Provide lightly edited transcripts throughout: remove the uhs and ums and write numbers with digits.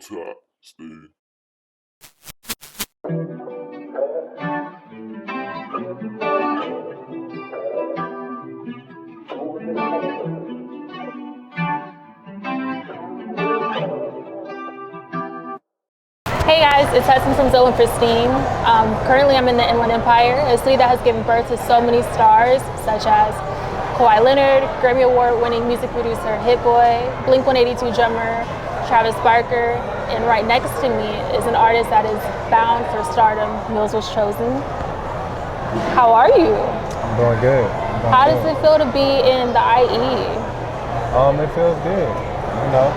top, Steve. Hey guys, it's Hudson from Zoe and Pristine. Currently I'm in the Inland Empire, a city that has given birth to so many stars such as Kawhi Leonard, Grammy Award winning music producer Hit Boy, Blink-182 drummer Travis Barker, and right next to me is an artist that is bound for stardom, MillsWasChosen. How are you? I'm doing good. How does it feel to be in the IE? It feels good. You know,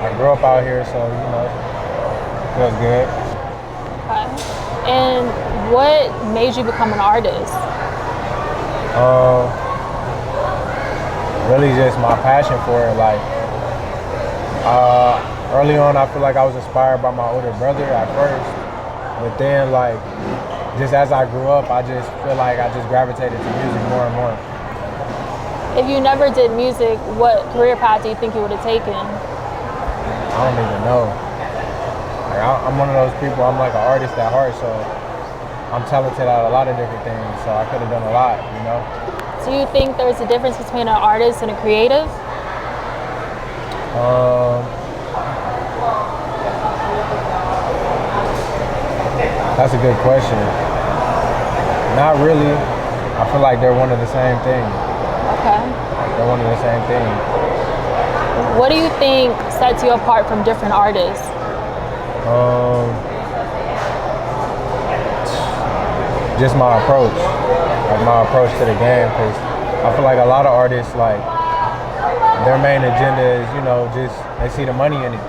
I grew up out here, so feels good. Okay. And what made you become an artist? Really just my passion for it. Like, early on, I feel like I was inspired by my older brother at first, but then like, just as I grew up, I just feel like I just gravitated to music more and more. If you never did music, what career path do you think you would have taken? I don't even know. Like, I'm one of those people, I'm like an artist at heart, so I'm talented at a lot of different things, so I could have done a lot, you know? Do you think there's a difference between an artist and a creative? That's a good question. Not really. I feel like they're one of the same thing. Okay. They're one of the same thing. What do you think sets you apart from different artists? Just my approach, like my approach to the game, because I feel like a lot of artists, like, their main agenda is, just they see the money in it,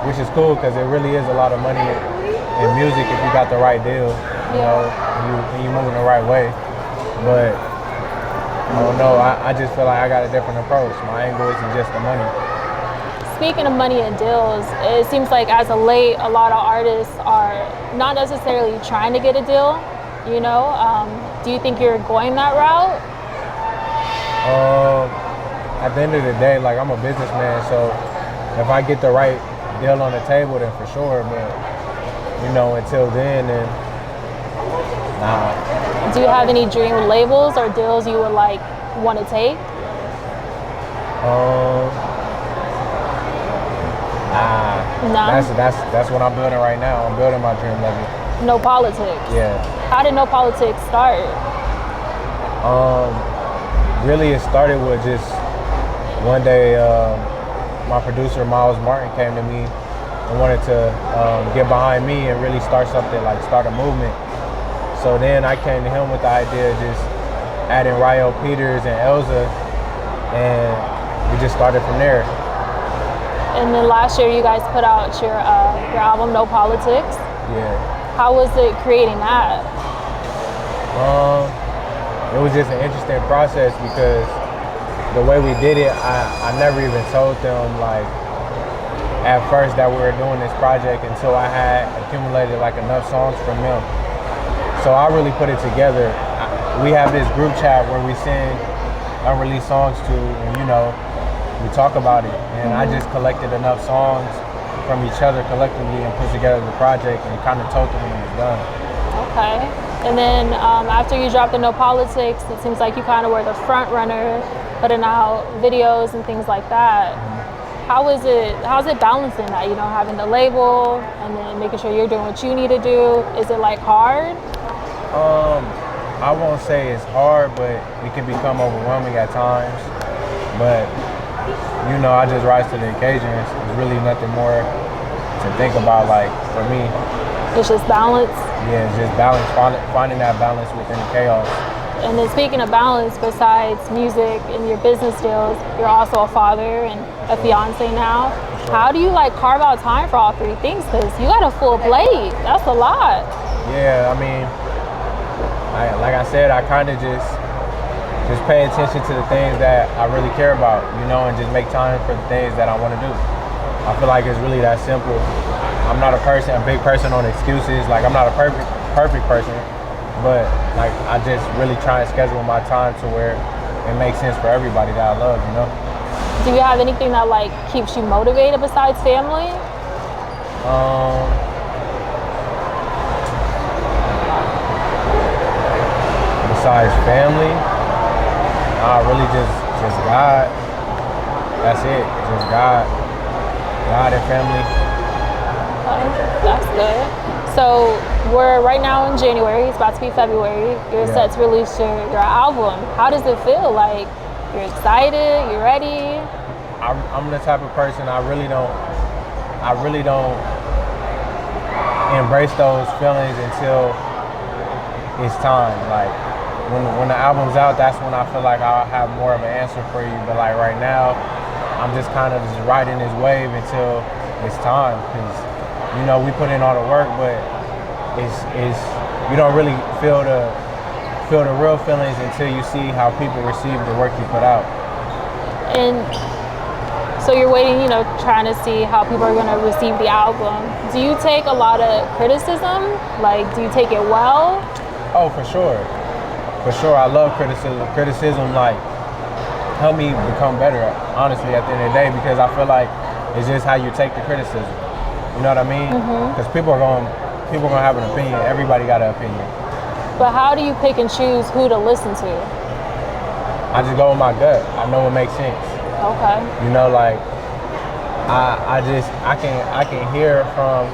which is cool because it really is a lot of money in music if you got the right deal, and you move in the right way. But I don't know, I just feel like I got a different approach. My angle isn't just the money. Speaking of money and deals, it seems like as of late, a lot of artists are not necessarily trying to get a deal, Do you think you're going that route? At the end of the day, like, I'm a businessman, so if I get the right deal on the table, then for sure, but, until then nah. Do you have any dream labels or deals you would want to take? Nah. That's what I'm building right now. I'm building my dream label. No Politics. Yeah. How did No Politics start? Really, it started with just one day. My producer Miles Martin came to me and wanted to get behind me and really start something, like start a movement. So then I came to him with the idea of just adding Ryo Peters and Elza, and we just started from there. And then last year you guys put out your album No Politics. Yeah. How was it creating that? It was just an interesting process because the way we did it, I never even told them, like, at first that we were doing this project until I had accumulated like enough songs from them. So I really put it together. We have this group chat where we send unreleased songs to, and we talk about it. And I just collected enough songs from each other collectively and put together the project and kind of told them when it was done. Okay. And then after you dropped the No Politics, it seems like you kind of were the front runner, putting out videos and things like that. How's it balancing that, having the label and then making sure you're doing what you need to do? Is it hard? I won't say it's hard, but it can become overwhelming at times. But I just rise to the occasion. It's really nothing more to think about, like, for me. It's just balance? Yeah, it's just balance, finding that balance within the chaos. And then speaking of balance, besides music and your business deals, you're also a father and a fiance now. Sure. How do you carve out time for all three things? Because you got a full plate. That's a lot. Yeah, I mean, like I said, I kind of just pay attention to the things that I really care about, and just make time for the things that I want to do. I feel like it's really that simple. I'm not a big person on excuses. Like, I'm not a perfect person, but I just really try and schedule my time to where it makes sense for everybody that I love, Do you have anything that keeps you motivated besides family? Um, besides family, really just God. That's it. Just God and family. Okay, that's good. So we're right now in January. It's about to be February. You're set to release your album. How does it feel? Like, you're excited? You're ready? I'm the type of person I really don't embrace those feelings until it's time. Like when the album's out, that's when I feel like I'll have more of an answer for you. But like right now, I'm just kind of just riding this wave until it's time. Because you know we put in all the work, but it's you don't really feel the real feelings until you see how people receive the work you put out. And so you're waiting, you know, trying to see how people are going to receive the album. Do you take a lot of criticism? Like, do you take it well? Oh, for sure. For sure. I love criticism. Criticism, like, help me become better, honestly, at the end of the day, because I feel like it's just how you take the criticism. You know what I mean? Because people are going to have an opinion. Everybody got an opinion. But how do you pick and choose who to listen to? I just go with my gut. I know what makes sense. Okay. You know, like I can hear from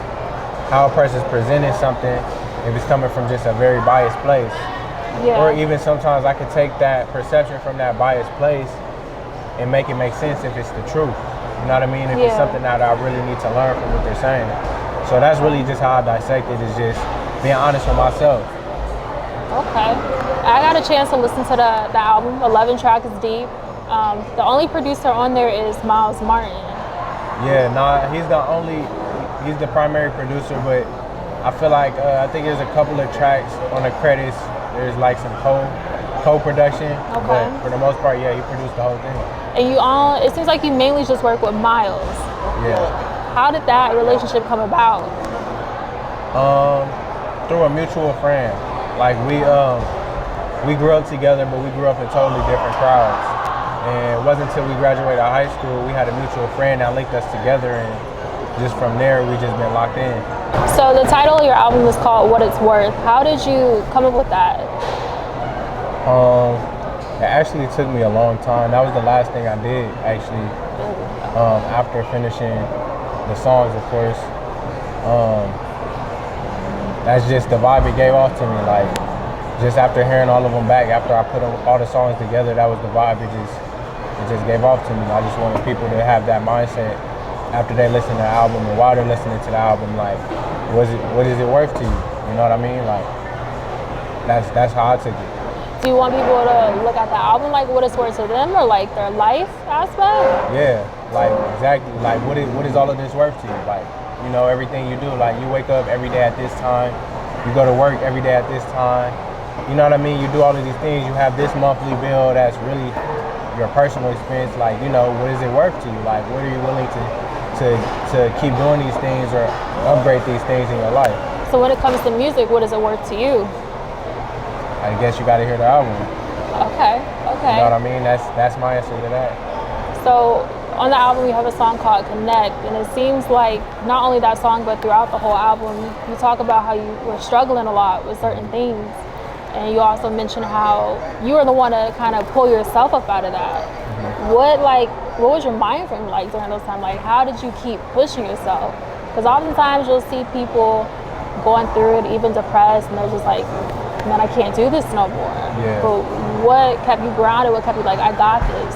how a person's presenting something if it's coming from just a very biased place. Yeah. Or even sometimes I can take that perception from that biased place and make it make sense if it's the truth. You know what I mean? If it's something that I really need to learn from what they're saying. So that's really just how I dissect it, is just being honest with myself. Okay. I got a chance to listen to the album. 11 tracks is deep. The only producer on there is Miles Martin. Yeah, he's the primary producer, but I feel like I think there's a couple of tracks on the credits. There's like some co-production, but for the most part, yeah, he produced the whole thing. And it seems like you mainly just work with Miles. Yeah. How did that relationship come about? Through a mutual friend. Like we grew up together, but we grew up in totally different crowds. And it wasn't until we graduated high school, we had a mutual friend that linked us together, and just from there, we just been locked in. So the title of your album is called What It's Worth. How did you come up with that? It actually took me a long time. That was the last thing I did, actually, after finishing the songs, of course. That's just the vibe it gave off to me. Like, just after hearing all of them back, after I put all the songs together, that was the vibe it just gave off to me. I just wanted people to have that mindset after they listen to the album, and while they're listening to the album, like, what is it worth to you? You know what I mean? Like, that's how I took it. Do you want people to look at the album like what it's worth to them, or like their life aspect? Yeah, like exactly. Like what is all of this worth to you? Like, you know, everything you do. Like, you wake up every day at this time, you go to work every day at this time. You know what I mean? You do all of these things. You have this monthly bill that's really your personal expense. Like, you know, what is it worth to you? Like, what are you willing to keep doing these things or upgrade these things in your life? So when it comes to music, what is it worth to you? I guess you got to hear the album. Okay. You know what I mean? That's my answer to that. So on the album, you have a song called Connect, and it seems like not only that song, but throughout the whole album, you talk about how you were struggling a lot with certain things. And you also mentioned how you were the one to kind of pull yourself up out of that. What was your mind frame like during those times? Like, how did you keep pushing yourself? Because oftentimes you'll see people going through it, even depressed, and they're just like, man, I can't do this no more. Yeah. But what kept you grounded? What kept you like, I got this?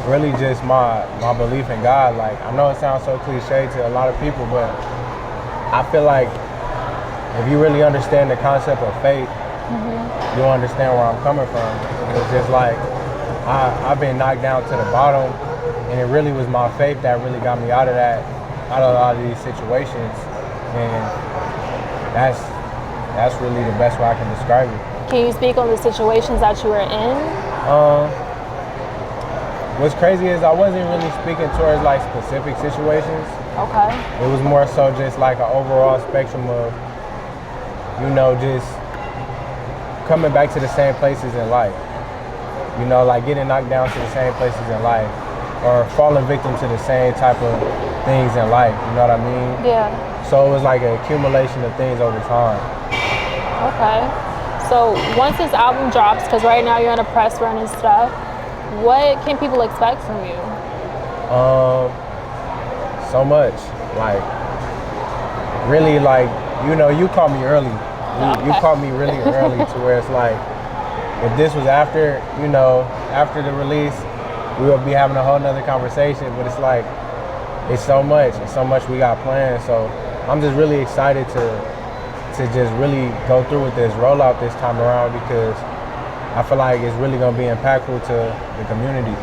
Really just my belief in God. Like, I know it sounds so cliche to a lot of people, but I feel like if you really understand the concept of faith, you'll understand where I'm coming from. It's just like, I've been knocked down to the bottom, and it really was my faith that really got me out of a lot of these situations. And that's really the best way I can describe it. Can you speak on the situations that you were in? What's crazy is I wasn't really speaking towards like specific situations. Okay. It was more so just like an overall spectrum of, you know, just coming back to the same places in life. You know, like getting knocked down to the same places in life, or falling victim to the same type of things in life, you know what I mean? Yeah. So it was like an accumulation of things over time. Okay. So once this album drops, because right now you're on a press run and stuff, what can people expect from you? So much. Like, really, like, you know, you caught me early. You caught me really early to where it's like, if this was after, you know, after the release, we would be having a whole nother conversation, but it's like, it's so much we got planned. So I'm just really excited to just really go through with this rollout this time around, because I feel like it's really gonna be impactful to the community.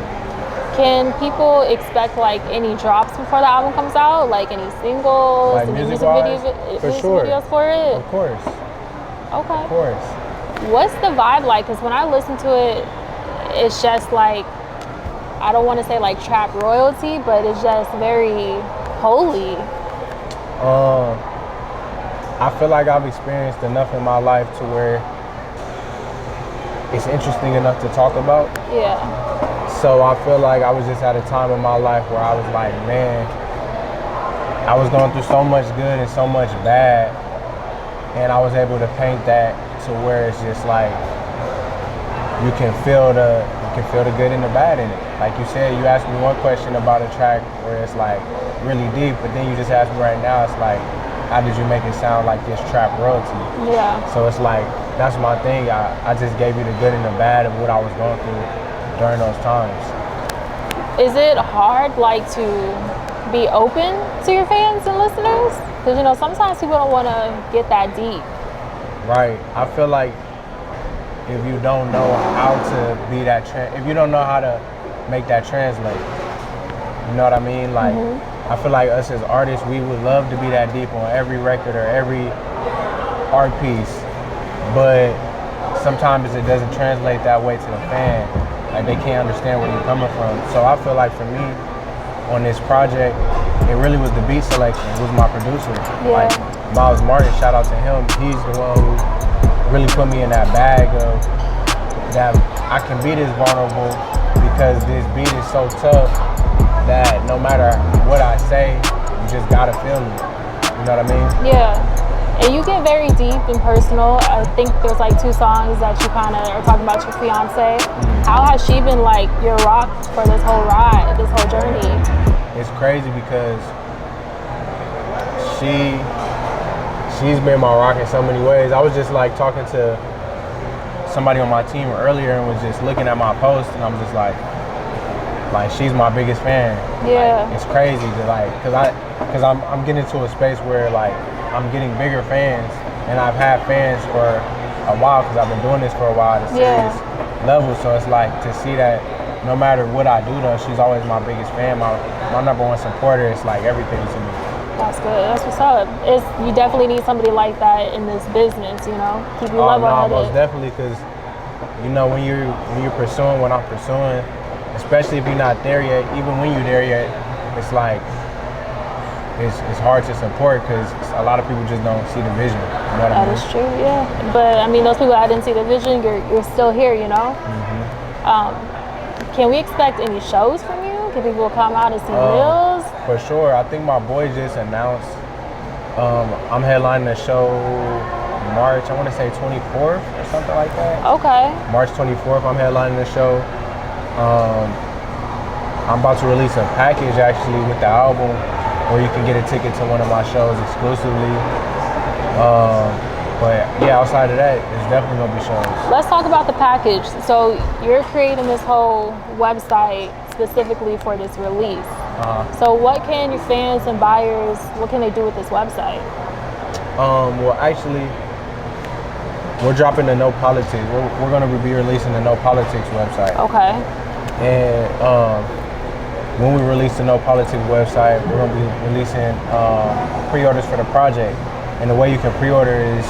Can people expect like any drops before the album comes out? Like any singles, Like any music music-wise? videos for it? Of course. Okay. Of course. What's the vibe like? Because when I listen to it, it's just like, I don't want to say like trap royalty, but it's just very holy. I feel like I've experienced enough in my life to where it's interesting enough to talk about. Yeah. So I feel like I was just at a time in my life where I was like, man, I was going through so much good and so much bad, and I was able to paint that to where it's just like you can feel the good and the bad in it. Like you said, you asked me one question about a track where it's like really deep, but then you just asked me right now, it's like, how did you make it sound like this trap royalty? Yeah. So it's like, that's my thing. I just gave you the good and the bad of what I was going through during those times. Is it hard like to be open to your fans and listeners? Because you know, sometimes people don't want to get that deep. Right. I feel like if you don't know how to be that, if you don't know how to make that translate, you know what I mean? Like, I feel like us as artists, we would love to be that deep on every record or every art piece, but sometimes it doesn't translate that way to the fan. Like, they can't understand where you're coming from. So I feel like for me, on this project, it really was the beat selection. It was my producer. Yeah. Like, Miles Martin, shout out to him. He's the one who really put me in that bag of that I can be this vulnerable because this beat is so tough that no matter what I say, you just gotta feel me. You know what I mean? Yeah. And you get very deep and personal. I think there's like 2 songs that you kind of are talking about your fiance. How has she been like your rock for this whole ride, this whole journey? It's crazy because she's been my rock in so many ways. I was just like talking to somebody on my team earlier and was just looking at my post, and I'm just like she's my biggest fan. Yeah. Like, it's crazy to like, cause I'm getting to a space where like I'm getting bigger fans, and I've had fans for a while because I've been doing this for a while at a serious level. So it's like to see that no matter what I do though, she's always my biggest fan, my number one supporter. It's like everything to me. That's good. That's what's up. You definitely need somebody like that in this business, you know? Keep you level-headed. Most definitely, because, you know, when you're pursuing what I'm pursuing, especially if you're not there yet, even when you're there yet, it's like, it's hard to support because a lot of people just don't see the vision. You know what I mean? That is true, yeah. But, I mean, those people that didn't see the vision, you're still here, you know? Can we expect any shows from you? Can people come out and see Mills? For sure. I think my boy just announced I'm headlining a show March, I want to say 24th or something like that. Okay. March 24th, I'm headlining the show. I'm about to release a package actually with the album where you can get a ticket to one of my shows exclusively. But yeah, outside of that, there's definitely gonna be shows. Let's talk about the package. So you're creating this whole website specifically for this release. So what can your fans and buyers, what can they do with this website? Well, actually, we're dropping the No Politics. We're gonna be releasing the No Politics website. Okay. And when we release the No Politics website, we're gonna be releasing pre-orders for the project. And the way you can pre-order is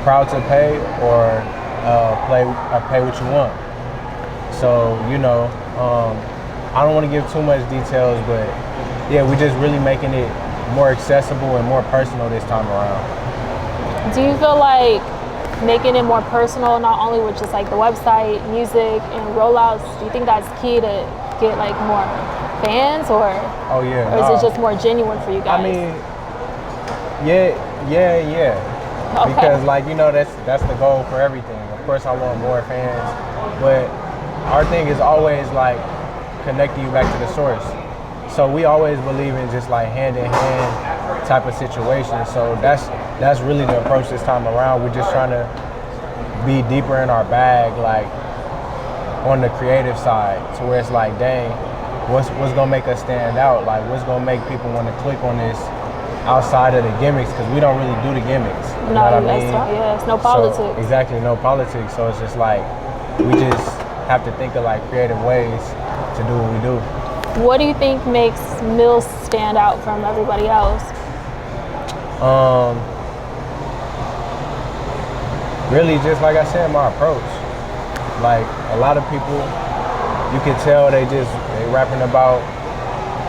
proud to pay or pay what you want. So, you know, I don't want to give too much details, but yeah, we're just really making it more accessible and more personal this time around. Do you feel like making it more personal, not only with just like the website, music, and rollouts, do you think that's key to get like more fans, or Oh yeah. or is it just more genuine for you guys? I mean, yeah. Okay. Because like that's the goal for everything. Of course, I want more fans, but our thing is always like connecting you back to the source. So we always believe in just like hand in hand type of situation. So that's really the approach this time around. We're just trying to be deeper in our bag, like on the creative side, to where it's like, dang, what's gonna make us stand out? Like, what's gonna make people want to click on this outside of the gimmicks? Because we don't really do the gimmicks. You know what I mean? Yeah, it's no politics. So, exactly, no politics. So it's just like we just have to think of like creative ways to do what we do. What do you think makes Mills stand out from everybody else? Really, just like I said, my approach. Like a lot of people, you can tell they rapping about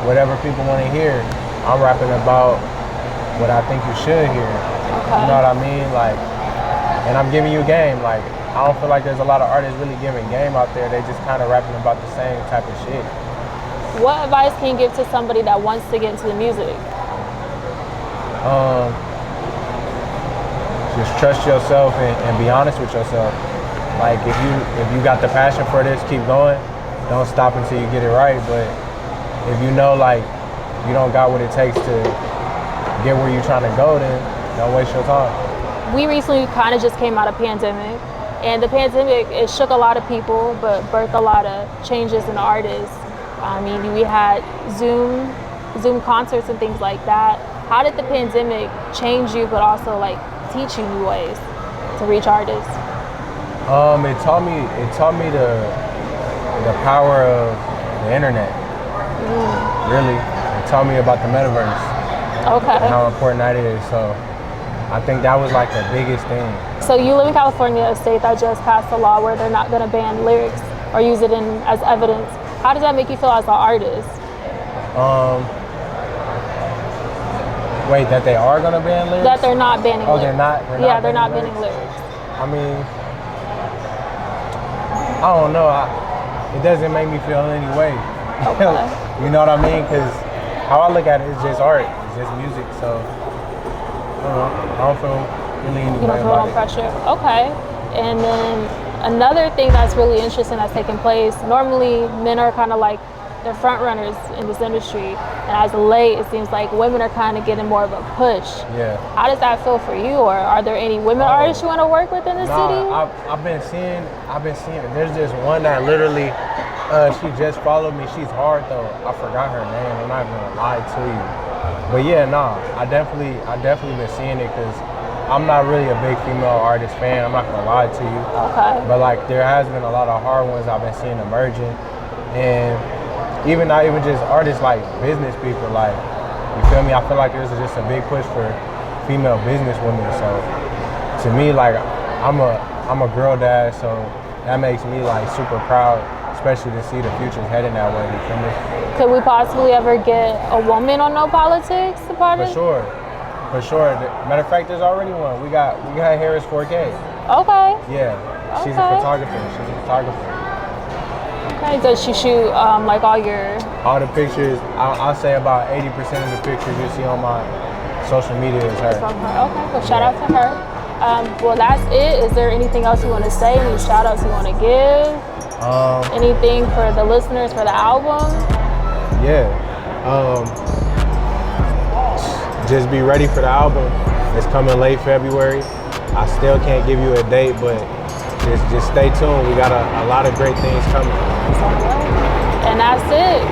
whatever people want to hear. I'm rapping about what I think you should hear. Okay. You know what I mean? Like, and I'm giving you game. Like, I don't feel like there's a lot of artists really giving game out there. They just kind of rapping about the same type of shit. What advice can you give to somebody that wants to get into the music? Just trust yourself and be honest with yourself. Like if you got the passion for this, keep going. Don't stop until you get it right. But if you know like you don't got what it takes to get where you're trying to go, then don't waste your time. We recently kind of just came out of pandemic, and the pandemic, it shook a lot of people, but birthed a lot of changes in artists. I mean, we had Zoom concerts and things like that. How did the pandemic change you, but also like teach you new ways to reach artists? It taught me the power of the internet. Really, it taught me about the metaverse. Okay. And how important that is. So I think that was like the biggest thing. So you live in California, a state that just passed a law where they're not going to ban lyrics or use it as evidence. How does that make you feel as an artist? Wait, that they are going to ban lyrics? That they're not banning lyrics. They're not they're not banning lyrics. I mean, I don't know. It doesn't make me feel any way. Okay. You know what I mean? Because how I look at it is just art. It's just music. So I don't feel really any way about it. You don't feel no pressure. Okay. And then another thing that's really interesting that's taking place, normally men are kind of like the front runners in this industry, and as of late it seems like women are kind of getting more of a push. Yeah. How does that feel for you, or are there any women artists you want to work with in the city? I've been seeing there's this one that literally she just followed me. She's hard though. I forgot her name. I'm not gonna lie to you. But yeah, I definitely been seeing it because I'm not really a big female artist fan. I'm not gonna lie to you. Okay. But like there has been a lot of hard ones I've been seeing emerging, and not even just artists, like business people. Like, you feel me? I feel like there's just a big push for female business women. So to me, like I'm a girl dad, so that makes me like super proud, especially to see the future's heading that way. You feel me? Could we possibly ever get a woman on No Politics? For sure. Matter of fact, there's already one. We got Harris 4K. Okay. Yeah, she's a photographer. Okay. Does she shoot like all the pictures? I'll say about 80% of the pictures you see on my social media is her. From her. Okay. Well, shout out to her. Well, that's it. Is there anything else you want to say? Any shout outs you want to give? Anything for the listeners for the album? Yeah. Just be ready for the album. It's coming late February. I still can't give you a date, but just stay tuned. We got a lot of great things coming. And that's it.